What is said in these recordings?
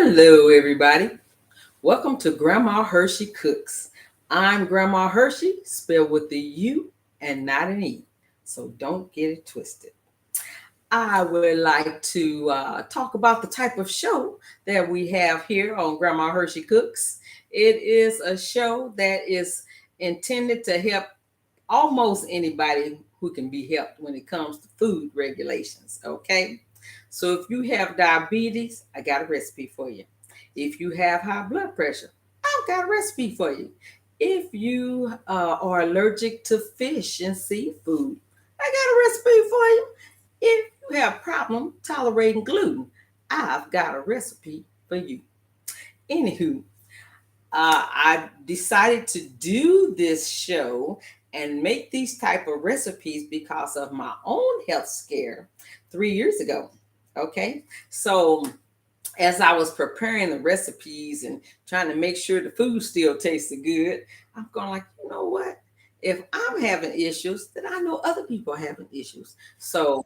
Hello, everybody. Welcome to Grandma Hershey Cooks. I'm Grandma Hershey, spelled with the U and not an E, so don't get it twisted. I would like to talk about the type of show that we have here on Grandma Hershey Cooks. It is a show that is intended to help almost anybody who can be helped when it comes to food regulations. Okay, so if you have diabetes, I got a recipe for you. If you have high blood pressure, I've got a recipe for you. If you are allergic to fish and seafood, I got a recipe for you. If you have problem tolerating gluten, I've got a recipe for you. Anywho, I decided to do this show and make these type of recipes because of my own health scare 3 years ago. Okay, so as I was preparing the recipes and trying to make sure the food still tasted good, I'm going like, you know what? If I'm having issues, then I know other people are having issues. So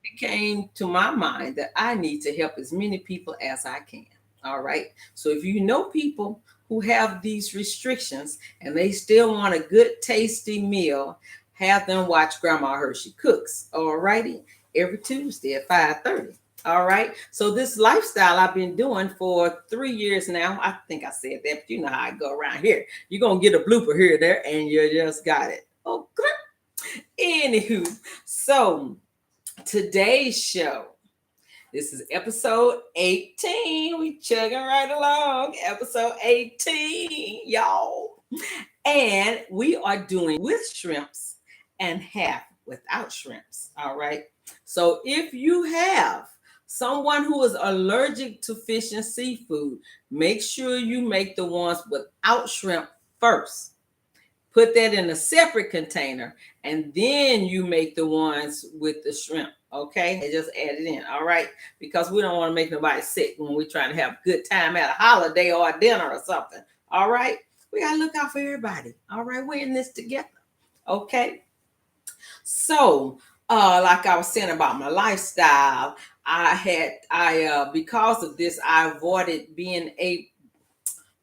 it came to my mind that I need to help as many people as I can. All right. So if you know people who have these restrictions and they still want a good, tasty meal, have them watch Grandma Hershey Cooks. All righty. Every Tuesday at 5:30. All right. So this lifestyle I've been doing for 3 years now. I think I said that, but you know how I go around here. You're gonna get a blooper here, there, and you just got it. Okay. Anywho, so today's show. This is episode 18. We chugging right along. Episode 18, y'all. And we are doing with shrimps and half without shrimps. All right. So if you have someone who is allergic to fish and seafood, make sure you make the ones without shrimp first. Put that in a separate container, and then you make the ones with the shrimp. Okay, and just add it in. All right, because we don't want to make nobody sick when we're trying to have a good time at a holiday or a dinner or something. All right, we gotta look out for everybody. All right, we're in this together. Okay, so like I was saying about my lifestyle, I because of this, I avoided being a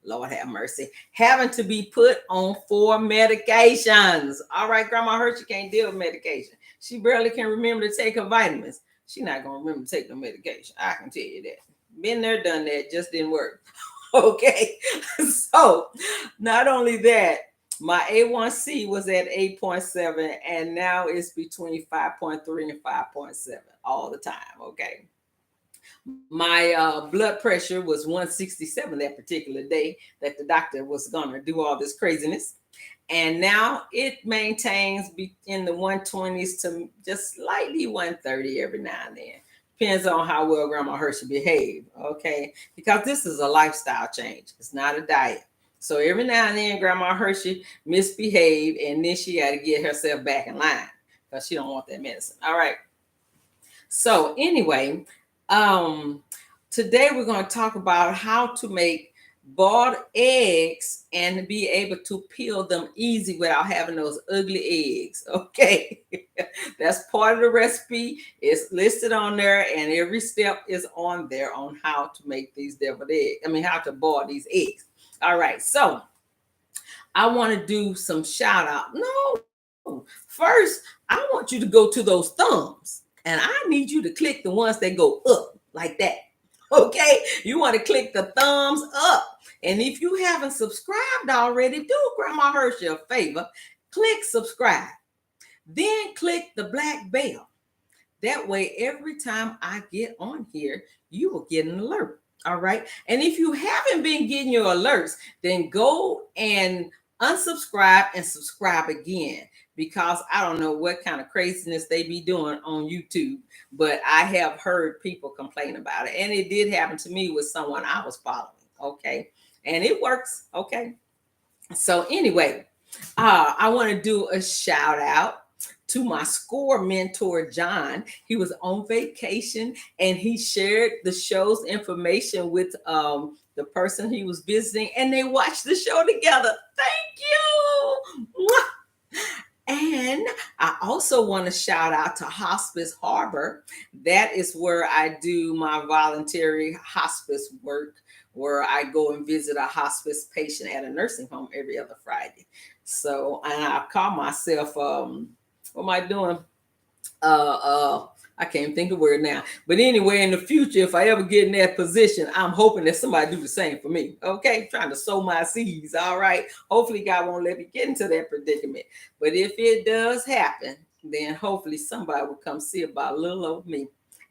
Lord have mercy, having to be put on 4 medications. All right, Grandma Hershey can't deal with medication. She barely can remember to take her vitamins. She's not gonna remember to take no medication. I can tell you that. Been there, done that, just didn't work. Okay, so not only that, my A1C was at 8.7, and now it's between 5.3 and 5.7 all the time. Okay. My blood pressure was 167 that particular day that the doctor was going to do all this craziness. And now it maintains in the 120s to just slightly 130 every now and then. Depends on how well Grandma Hershey behaved, okay? Because this is a lifestyle change. It's not a diet. So every now and then Grandma Hershey misbehaved, and then she had to get herself back in line because she don't want that medicine. All right. So anyway, today we're going to talk about how to make boiled eggs and be able to peel them easy without having those ugly eggs. Okay, that's part of the recipe. It's listed on there, and every step is on there on how to make these deviled eggs. How to boil these eggs. All right, so I want to do some shout out. No, first I want you to go to those thumbs. And I need you to click the ones that go up like that. Okay? You want to click the thumbs up. And if you haven't subscribed already, do Grandma Hershey a favor. Click subscribe. Then click the black bell. That way, every time I get on here, you will get an alert. All right? And if you haven't been getting your alerts, then go and unsubscribe and subscribe again, because I don't know what kind of craziness they be doing on YouTube, but I have heard people complain about it. And it did happen to me with someone I was following. Okay. And it works. Okay. So anyway, I want to do a shout out to my score mentor, John. He was on vacation and he shared the show's information with the person he was visiting, and they watched the show together. Thank you. And I also want to shout out to Hospice Harbor. That is where I do my voluntary hospice work, where I go and visit a hospice patient at a nursing home every other Friday. So, and I call myself, what am I doing? uh I can't think of the word now. But anyway, in the future, if I ever get in that position, I'm hoping that somebody do the same for me. Okay, trying to sow my seeds. All right. Hopefully God won't let me get into that predicament. But if it does happen, then hopefully somebody will come see about little old me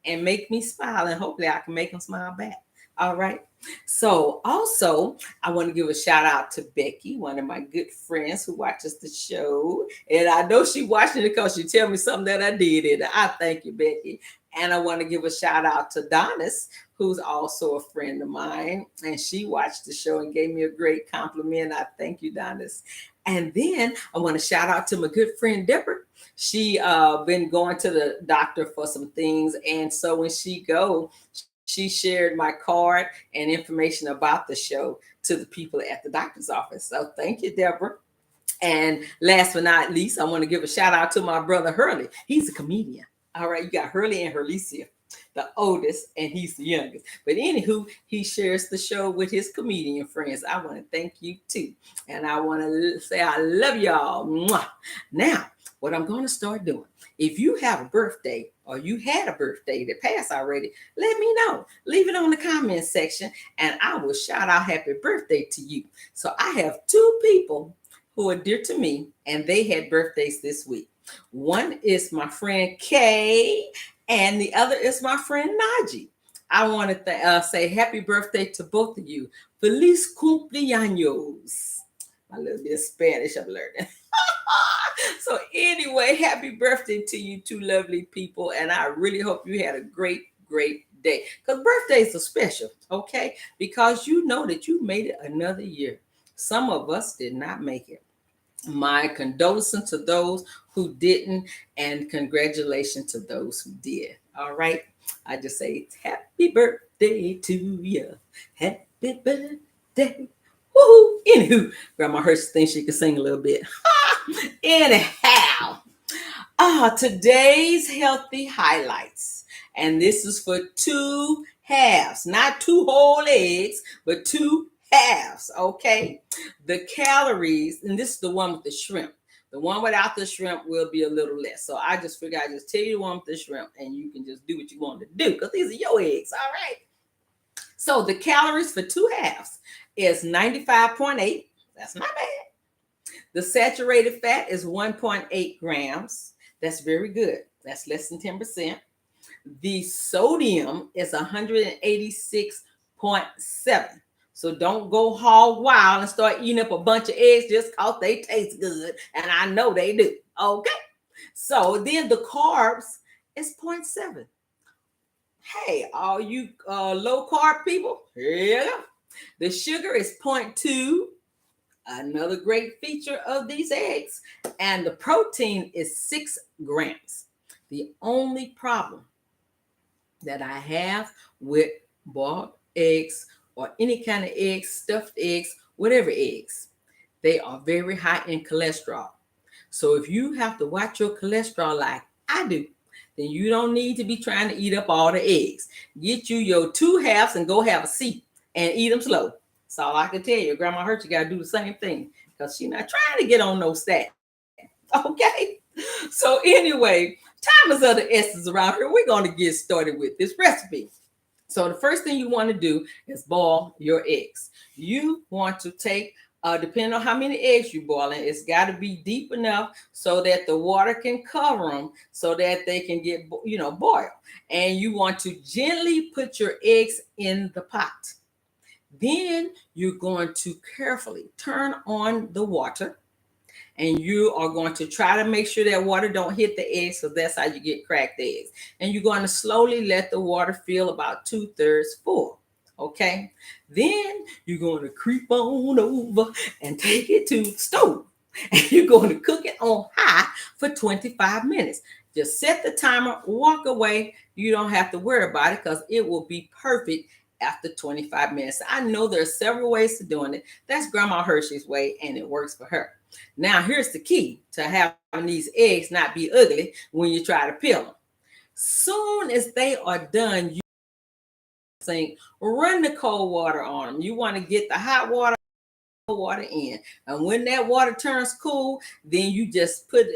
and make me smile, and hopefully I can make them smile back. All right. So also, I want to give a shout out to Becky, one of my good friends who watches the show. And I know she watching it because she tell me something that I did. And I thank you, Becky. And I want to give a shout out to Donis, who's also a friend of mine. And she watched the show and gave me a great compliment. I thank you, Donis. And then I want to shout out to my good friend Deborah. She been going to the doctor for some things. And so when she go, she shared my card and information about the show to the people at the doctor's office. So thank you, Deborah. And last but not least, I want to give a shout out to my brother Hurley. He's a comedian. All right, you got Hurley and Hurlicia, the oldest, and he's the youngest. But anywho, he shares the show with his comedian friends. I want to thank you too. And I want to say I love y'all. Mwah. Now, what I'm going to start doing, if you have a birthday or you had a birthday that passed already, let me know. Leave it on the comment section and I will shout out happy birthday to you. So I have two people who are dear to me and they had birthdays this week. One is my friend Kay and the other is my friend Najee. I want to say happy birthday to both of you. Feliz cumpleaños. My little bit of Spanish I'm learning. So anyway, happy birthday to you two lovely people. And I really hope you had a great day. Because birthdays are special, okay? Because you know that you made it another year. Some of us did not make it. My condolences to those who didn't, and congratulations to those who did. All right. I just say happy birthday to you. Happy birthday. Woohoo. Anywho, Grandma Hurshey thinks she can sing a little bit. Anyhow, today's healthy highlights. And this is for two halves, not two whole eggs, but two halves. Okay. The calories, and this is the one with the shrimp. The one without the shrimp will be a little less. So I just figured I'd just tell you the one with the shrimp and you can just do what you want to do because these are your eggs. All right. So the calories for two halves is 95.8. That's not bad. The saturated fat is 1.8 grams. That's very good. That's less than 10%. The sodium is 186.7. So don't go hog wild and start eating up a bunch of eggs just because they taste good. And I know they do. Okay. So then the carbs is 0.7. Hey, all you low carb people, yeah. The sugar is 0.2. Another great feature of these eggs. And the protein is 6 grams. The only problem that I have with boiled eggs or any kind of eggs, stuffed eggs, whatever eggs, they are very high in cholesterol. So if you have to watch your cholesterol like I do, then you don't need to be trying to eat up all the eggs. Get you your two halves and go have a seat and eat them slow. That's all I can tell you. Grandma Hurshey got to do the same thing because she's not trying to get on no stack. Okay. So anyway, time is of the essence around here. We're going to get started with this recipe. So the first thing you want to do is boil your eggs. You want to take, depending on how many eggs you're boiling, it's got to be deep enough so that the water can cover them so that they can get, boiled. And you want to gently put your eggs in the pot. Then you're going to carefully turn on the water. And you are going to try to make sure that water don't hit the eggs, so that's how you get cracked eggs. And you're going to slowly let the water fill about 2/3 full. Okay. Then you're going to creep on over and take it to the stove. And you're going to cook it on high for 25 minutes. Just set the timer, walk away. You don't have to worry about it because it will be perfect after 25 minutes. I know there are several ways to doing it. That's Grandma Hershey's way, and it works for her. Now, here's the key to having these eggs not be ugly when you try to peel them. Soon as they are done, you sink, run the cold water on them. You want to get the hot water in, and when that water turns cool, then you just put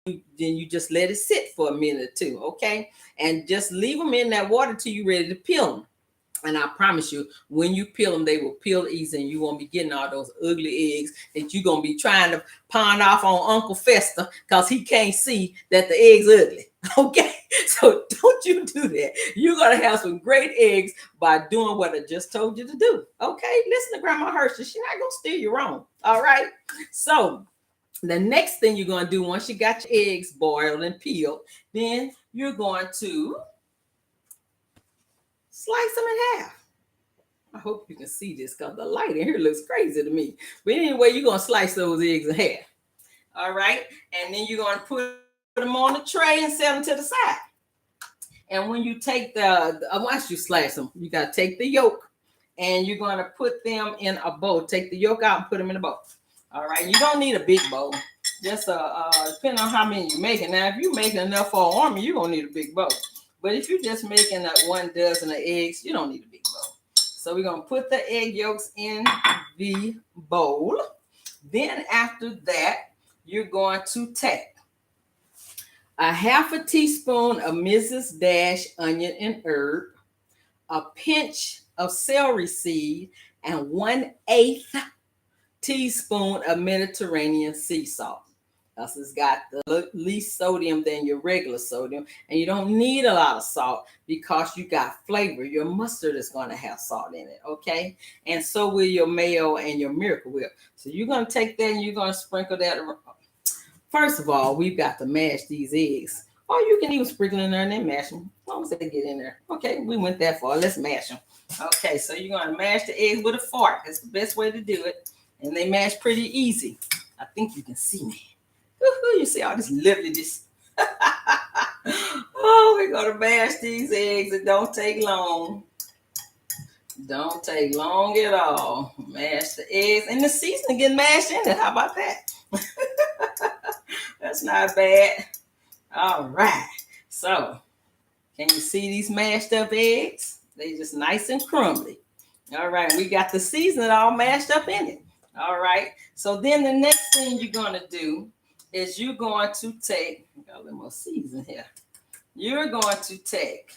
then you just let it sit for a minute or two, okay? And just leave them in that water till you're ready to peel them. And I promise you, when you peel them, they will peel easy, and you won't be getting all those ugly eggs that you're going to be trying to pawn off on Uncle Fester because he can't see that the egg's ugly. Okay? So don't you do that. You're going to have some great eggs by doing what I just told you to do. Okay? Listen to Grandma Hurshey. She's not going to steer you wrong. All right? So the next thing you're going to do once you got your eggs boiled and peeled, then you're going to slice them in half. I hope you can see this because the light in here looks crazy to me. But anyway, you're going to slice those eggs in half. All right? And then you're going to put them on the tray and set them to the side. And when you take once you slice them, you got to take the yolk and you're going to put them in a bowl. Take the yolk out and put them in a bowl. All right? You don't need a big bowl. Just depending on how many you're making. Now, if you're making enough for an army, you're going to need a big bowl. But if you're just making 1 dozen of eggs, you don't need a big bowl. So we're going to put the egg yolks in the bowl. Then after that, you're going to take a half a teaspoon of Mrs. Dash onion and herb, a pinch of celery seed, and 1/8 teaspoon of Mediterranean sea salt. Because it's got the least sodium than your regular sodium. And you don't need a lot of salt because you got flavor. Your mustard is going to have salt in it, okay? And so will your mayo and your Miracle Whip. So you're going to take that and you're going to sprinkle that around. First of all, we've got to mash these eggs. Or you can even sprinkle in there and then mash them. As long as they get in there. Okay, we went that far. Let's mash them. Okay, so you're going to mash the eggs with a fork. That's the best way to do it. And they mash pretty easy. I think you can see me. You see all this loveliness. Oh, we're going to mash these eggs. It don't take long. Don't take long at all. Mash the eggs. And the seasoning get mashed in it. How about that? That's not bad. All right. So, can you see these mashed up eggs? They just nice and crumbly. All right. We got the seasoning all mashed up in it. All right. So then the next thing you're going to do is you're going to take, got a little more season here. You're going to take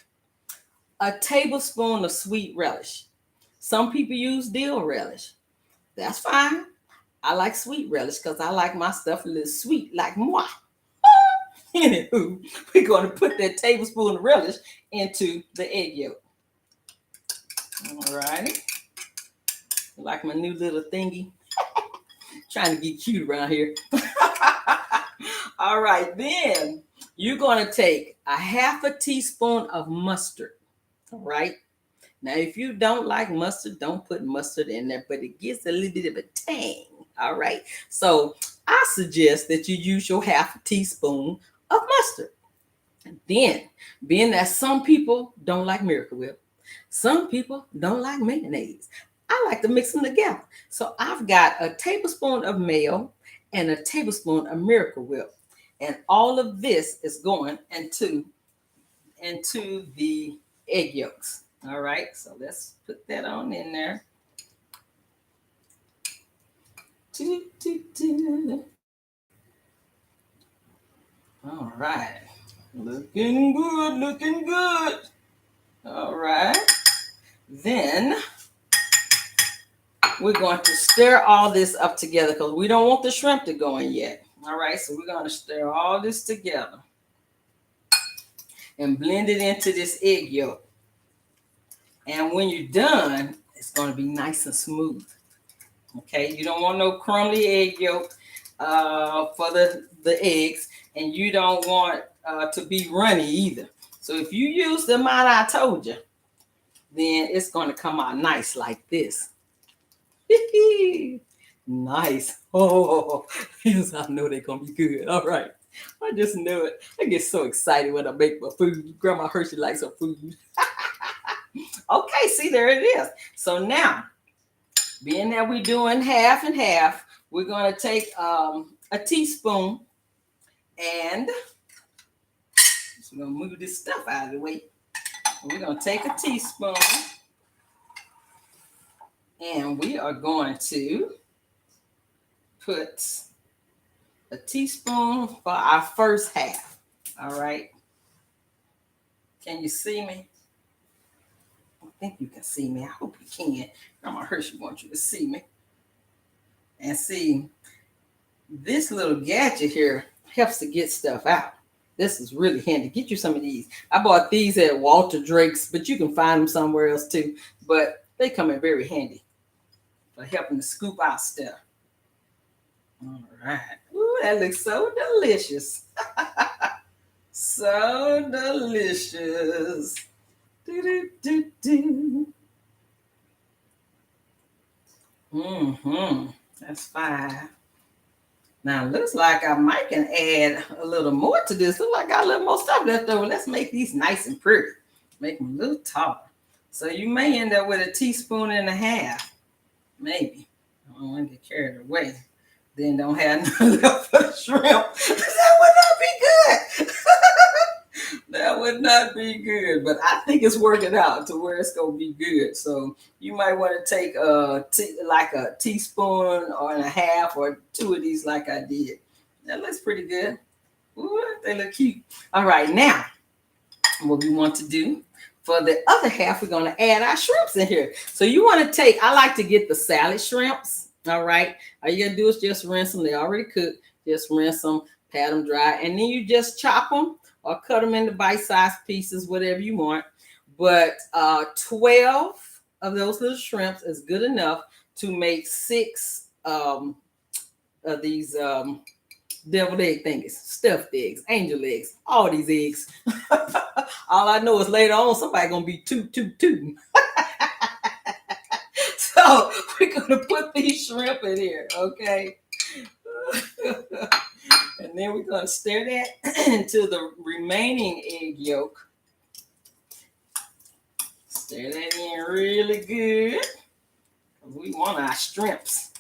a tablespoon of sweet relish. Some people use dill relish. That's fine. I like sweet relish because I like my stuff a little sweet, like moi. Anywho, we're going to put that tablespoon of relish into the egg yolk. All right. Like my new little thingy. Trying to get cute around here. All right, then you're going to take a half a teaspoon of mustard. All right. Now, if you don't like mustard, don't put mustard in there, but it gives a little bit of a tang. All right. So I suggest that you use your half a teaspoon of mustard. And then, being that some people don't like Miracle Whip, some people don't like mayonnaise, I like to mix them together. So I've got a tablespoon of mayo and a tablespoon of Miracle Whip. And all of this is going into the egg yolks. All right, so let's put that on in there. All right, looking good, looking good. All right, then we're going to stir all this up together because we don't want the shrimp to go in yet. All right, so we're going to stir all this together and blend it into this egg yolk. And when you're done, it's going to be nice and smooth. Okay, you don't want no crumbly egg yolk for the eggs, and you don't want to be runny either. So if you use the amount I told you, then it's going to come out nice like this. Nice. Oh, I know they're going to be good. All right. I just knew it. I get so excited when I make my food. Grandma Hurshey likes her food. Okay, see, there it is. So now, being that we're doing half and half, we're going to take a teaspoon and we're going to move this stuff out of the way. We're going to take a teaspoon and we are going to put a teaspoon for our first half. All right. Can you see me? I think you can see me. I hope you can. Grandma Hershey wants you to see me. And see, this little gadget here helps to get stuff out. This is really handy. Get you some of these. I bought these at Walter Drake's, but you can find them somewhere else too. But they come in very handy for helping to scoop out stuff. All right. Ooh, that looks so delicious. So delicious. Do, do, do, do. That's fine. Now, looks like I might can add a little more to this. Looks like I got a little more stuff left over. Let's make these nice and pretty. Make them a little taller. So you may end up with a teaspoon and a half. Maybe. I don't want to get carried away. Then don't have nothing left for the shrimp. That would not be good. That would not be good. But I think it's working out to where it's going to be good. So you might want to take like a teaspoon or and a half or two of these like I did. That looks pretty good. Ooh, they look cute. All right, now what we want to do for the other half, we're going to add our shrimps in here. So you want to take, I like to get the salad shrimps. All right. All you got to do is just rinse them. They're already cooked. Just rinse them, pat them dry, and then you just chop them or cut them into bite-sized pieces, whatever you want. But 12 of those little shrimps is good enough to make 6 of these deviled egg thingies, stuffed eggs, angel eggs, all these eggs. All I know is later on somebody's gonna be tooting. So we're gonna put these shrimp in here, okay? And then we're gonna stir that into the remaining egg yolk. Stir that in really good. We want our shrimps.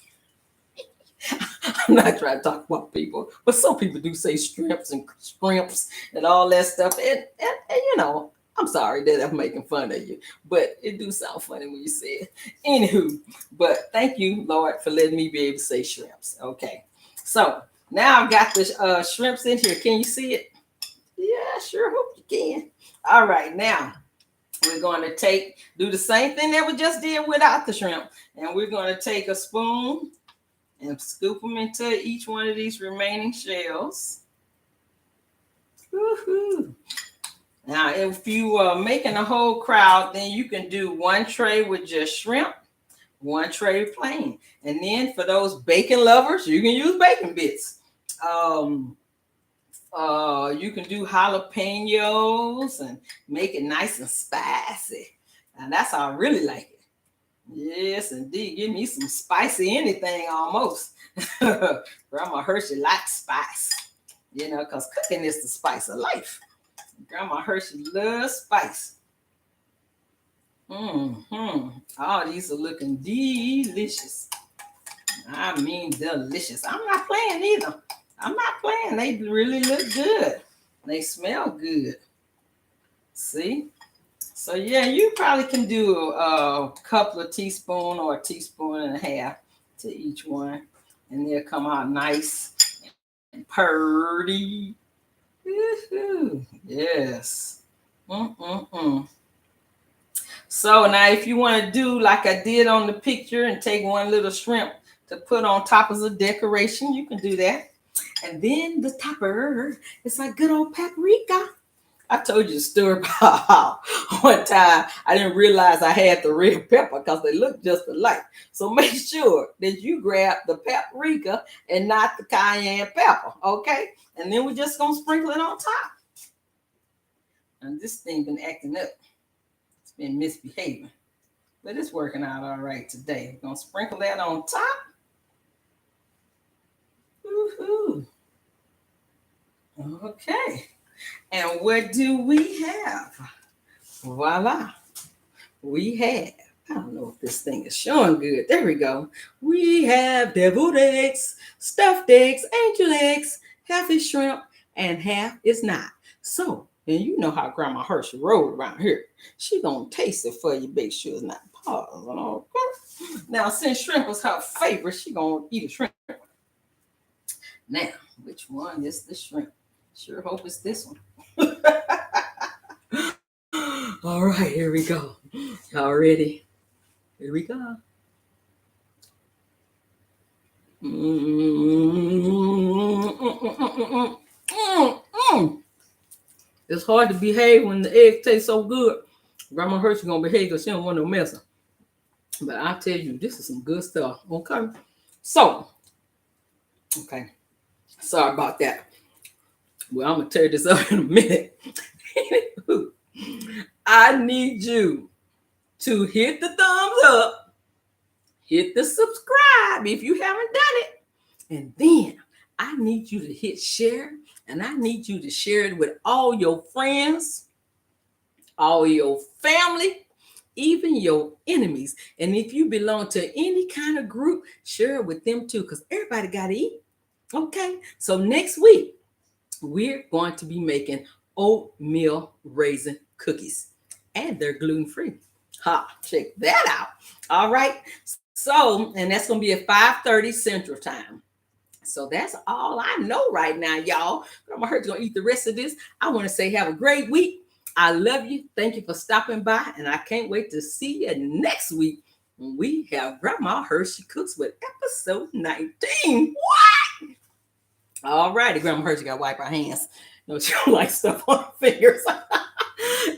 I'm not trying to talk about people, but some people do say shrimps and scrimps and all that stuff. And you know, I'm sorry that I'm making fun of you, but it do sound funny when you say it. Anywho, but thank you, Lord, for letting me be able to say shrimps. Okay, so now I've got the shrimps in here. Can you see it? Yeah, sure hope you can. All right, now we're going to do the same thing that we just did without the shrimp. And we're going to take a spoon and scoop them into each one of these remaining shells. Woohoo! Now, if you are making a whole crowd, then you can do one tray with just shrimp, one tray plain. And then for those bacon lovers, you can use bacon bits. You can do jalapenos and make it nice and spicy. And that's how I really like it. Yes, indeed. Give me some spicy anything almost. Grandma Hershey likes spice, you know, because cooking is the spice of life. Grandma Hershey loves spice. All these are looking delicious. I mean, delicious. I'm not playing either. I'm not playing. They really look good. They smell good. See? So yeah, you probably can do a couple of teaspoons or a teaspoon and a half to each one. And they'll come out nice and purty. Woo-hoo. Yes. So now if you want to do like I did on the picture and take one little shrimp to put on top as a decoration, you can do that. And then the topper is like good old paprika. I told you a story about how one time I didn't realize I had the red pepper because they look just alike. So make sure that you grab the paprika and not the cayenne pepper, okay? And then we're just going to sprinkle it on top. And this thing been acting up. It's been misbehaving. But it's working out all right today. We're going to sprinkle that on top. Woohoo. Okay. And what do we have? Voila. We have, I don't know hope this thing is showing good. There we go. We have deviled eggs, stuffed eggs, angel eggs, half is shrimp, and half is not. So, and you know how Grandma Hurshey rolled around here. She gonna taste it for you, make sure it's not pausing. Now, since shrimp was her favorite, she gonna eat a shrimp. Now, which one is the shrimp? Sure hope it's this one. All right, here we go. Y'all ready? Here we go. It's hard to behave when the egg tastes so good. Grandma Hurshey gonna behave because she don't want no messing. But I tell you, this is some good stuff. Okay. So, okay. Sorry about that. Well, I'm gonna tear this up in a minute. I need you to hit the thumbs up, hit the subscribe if you haven't done it, and then I need you to hit share, and I need you to share it with all your friends, all your family, even your enemies. And if you belong to any kind of group, share it with them too, because everybody got to eat. Okay, so next week, we're going to be making oatmeal raisin cookies, and they're gluten-free. Check that out. All right. So, and that's going to be at 5:30 Central Time. So that's all I know right now, y'all. Grandma Hurshey going to eat the rest of this. I want to say have a great week. I love you. Thank you for stopping by, and I can't wait to see you next week when we have Grandma Hurshey Cooks with episode 19. What? All righty, Grandma Hurshey got to wipe her hands. No, she don't like stuff on her fingers.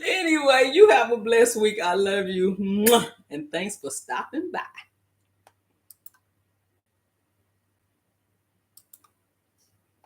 Anyway, you have a blessed week. I love you. And thanks for stopping by.